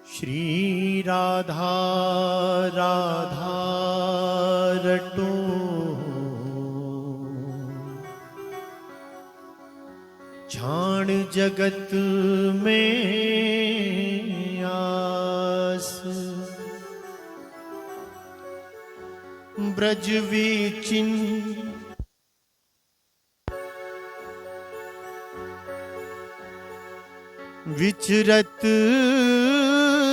श्री राधा राधा रटो छाण जगत में आस, ब्रज विचिन विचरत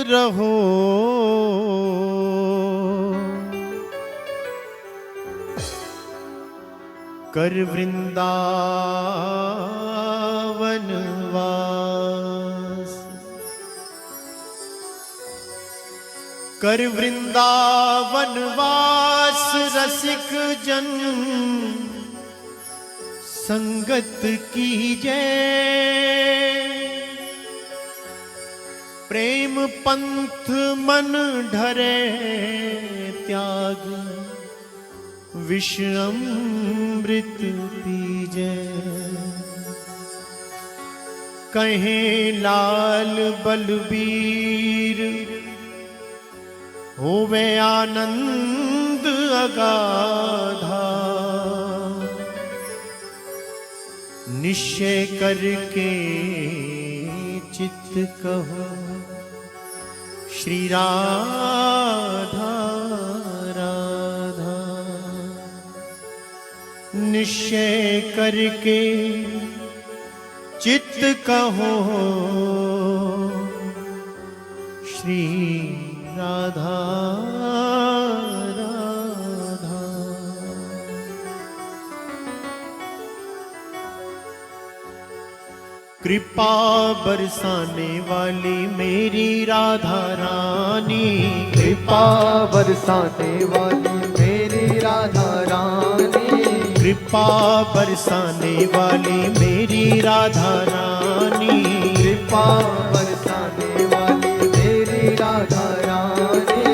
रहो, कर वृंदावन वास, कर वृंदावन वास रसिक जन संगत कीजे, प्रेम पंथ मन ढरे त्याग विष अमृत पीजे। कहे लाल बलबीर होवे आनंद अगाधा, निश्चय करके चित्त कहो श्री राधा राधा। निश्चय करके चित्त कहो श्री राधा राधा। कृपा बरसाने वाली मेरी राधा रानी, कृपा बरसाने वाली मेरी राधा रानी, कृपा बरसाने वाली मेरी राधा रानी, कृपा बरसाने वाली मेरी राधा रानी,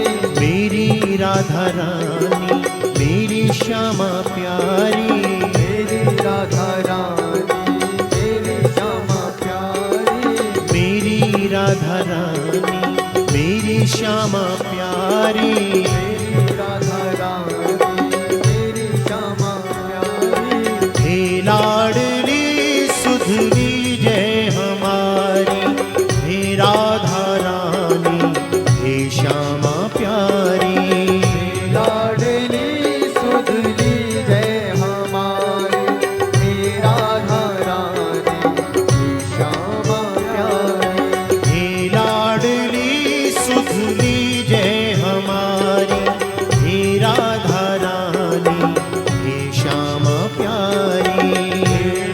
मेरी राधा रानी मेरी श्यामा प्यारी, मेरी राधा रानी मेरी श्यामा प्यारी, मेरी राधा रानी मेरी श्यामा प्यारी, मेरी राधा रानी मेरी श्यामा प्यारी। हे लाडली सुधरी जय हमारी, हे राधा रानी हे श्यामा प्यारी, लाडली सुधली जय हमारी, हे राधा रानी हे श्यामा प्यारी, हे लाडली सुधरी जय हमारी, हे राधा रानी हे श्यामा प्यारी।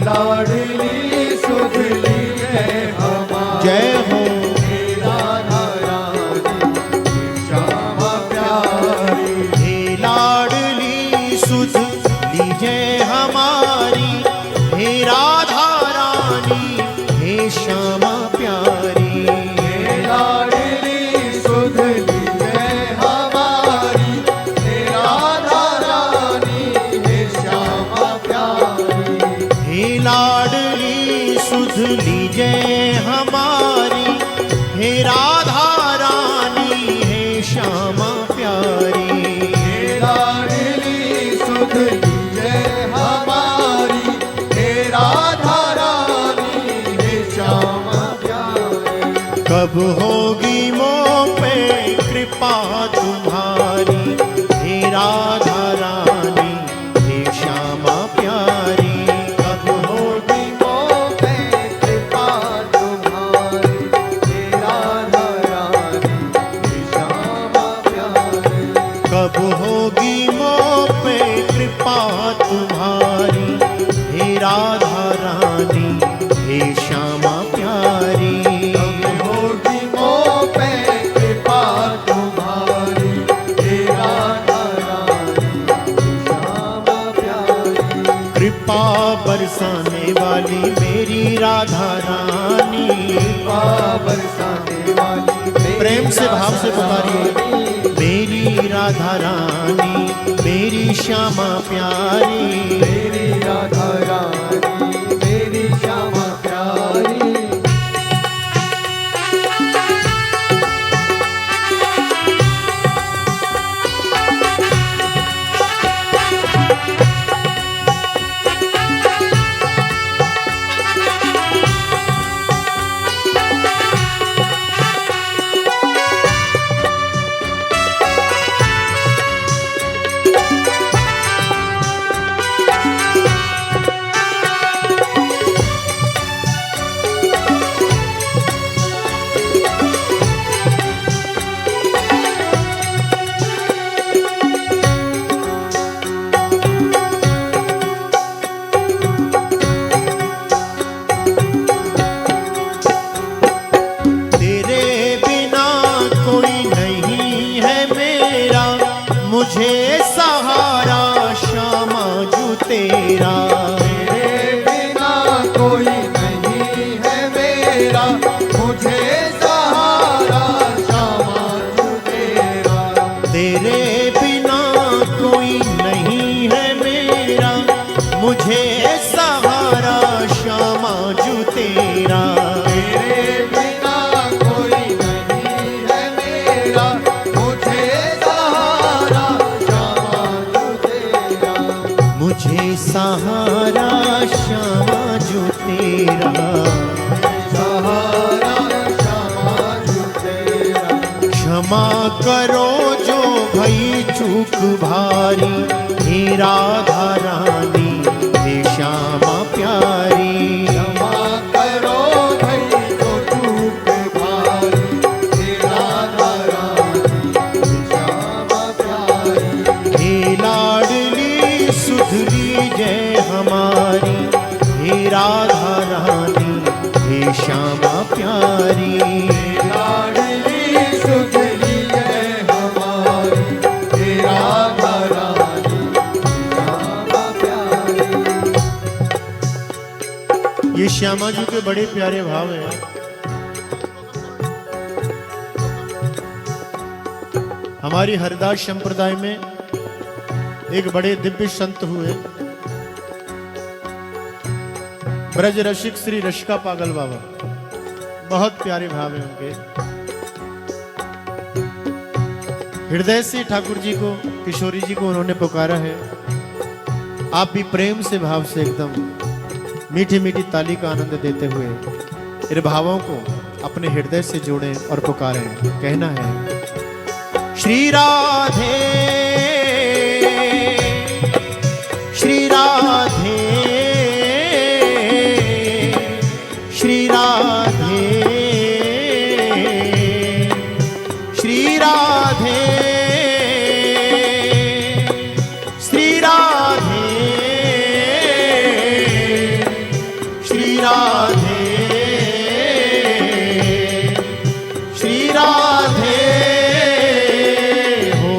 लाडली सुधली जय हमारी, जय हो हे राधा रानी हे श्यामा प्यारी, हे लाडली सुध लीजय हमारी, हे राधा रानी हे श्यामा प्यारी, हे लाडली सुधली जय हमारी, हे राधा रानी हे श्यामा प्यारी, हे लाडली सुध लीजय हमारी, हे राधा रानी हे श्यामा प्यारी, हे लाडली सुधली जय हमारी, हे राधा रानी हे श्यामा प्यारी। कब होगी मोह पे कृपा तुम्हारी, हे राधा रानी हे श्यामा प्यारी, कब होगी मोह पे कृपा तुम्हारी, हे राधा रानी हे श्यामा प्यारी, कब होगी मोह पे कृपा तुम्हारी, हे राधा रानी हे श्यामा प्यारी, कब होगी मोह पे कृपा तुम्हारी, हे राधा रानी हे श्यामा प्यारी। कृपा बरसाने वाली मेरी राधा रानी, कृपा बरसाने वाली मेरी प्रेम से भाव से राधा पुकारिए, रानी, मेरी राधा रानी मेरी श्यामा प्यारी, मेरी राधा रानी मेरी श्यामा प्यारी। करो जो भई चूक भारी, हे राधा रानी हे श्यामा प्यारी। क्षमा करो भई तो चूक भारी, हे राधा रानी श्यामा प्यारी। हे लाडली सुधरी जय हमारी, हे राधा रानी हे श्यामा प्यारी। लाडली सुधरी है हमारी, हे राधा रानी श्यामा प्यारी। ये श्यामा जी के बड़े प्यारे भाव हैं। हमारी हरिदास संप्रदाय में एक बड़े दिव्य संत हुए, ब्रज रसिक श्री रसिका पागल बाबा। बहुत प्यारे भाव हैं उनके। हृदय से ठाकुर जी को, किशोरी जी को उन्होंने पुकारा है। आप भी प्रेम से, भाव से एकदम मीठी मीठी ताली का आनंद देते हुए इन भावों को अपने हृदय से जोड़ें और पुकारें। कहना है श्री राधे श्री राधे श्री राधे श्री राधे श्री राधे श्री राधे श्री राधे हो।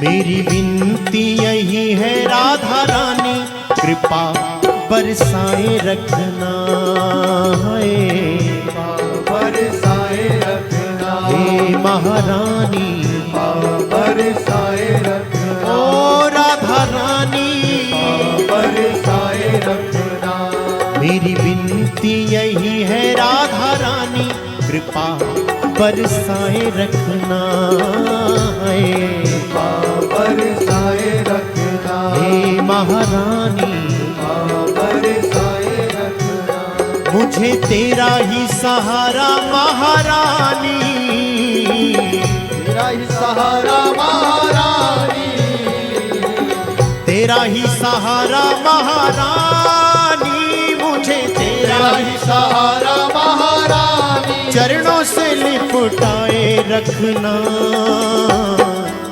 मेरी विनती यही है राधा रानी, कृपा बरसाए रखना है। बरसाए रखना हे महारानी बरसाए रखना, ओ राधा रानी बरसाए रखना। मेरी विनती यही है राधा रानी, कृपा बरसाए रखना है। बरसाए रखना हे महारानी बरसाए रखना। मुझे तेरा ही सहारा महारानी, तेरा ही सहारा महारानी, तेरा ही सहारा महारानी। मुझे तेरा तेरा ही सहारा महारानी। चरणों से लिपटाए रखना,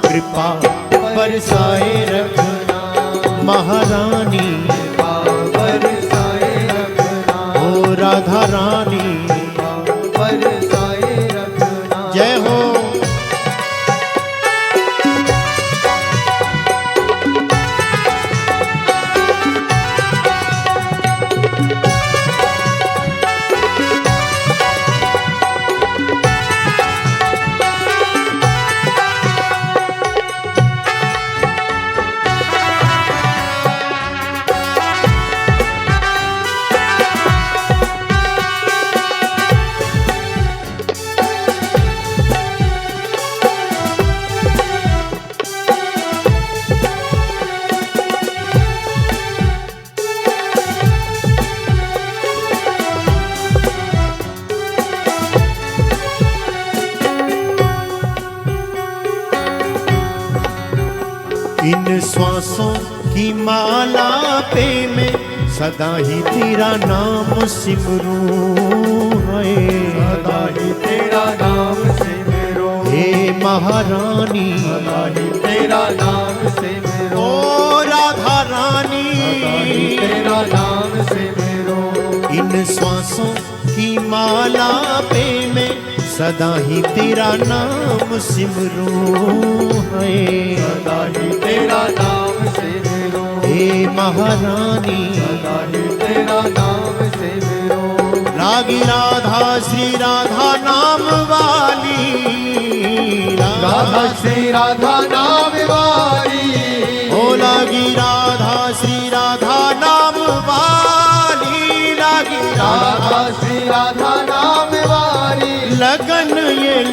कृपा बरसाए रखना महारानी। बरसाए रखना ओ राधा रानी बरसाए रखना। जय हो। इन श्वासों की माला पे मैं सदा ही तेरा नाम सिमरूं है। सदा ही तेरा नाम सिमरो, हे महारानी सदा ही तेरा नाम सिमरो, ओ राधा रानी सदा ही तेरा नाम सिमरो। इन श्वासों की माला पे मैं सदा ही तेरा नाम सिमरूं है। सदा ही तेरा नाम सिमरो, हे महारानी सदा ही तेरा नाम सिमरो। लागी राधा श्री राधा नाम वाली, राधा श्री राधा नाम वाली, ओ लागी राधा श्री राधा नाम वाली, लागी राधा श्री राधा नाम वाली।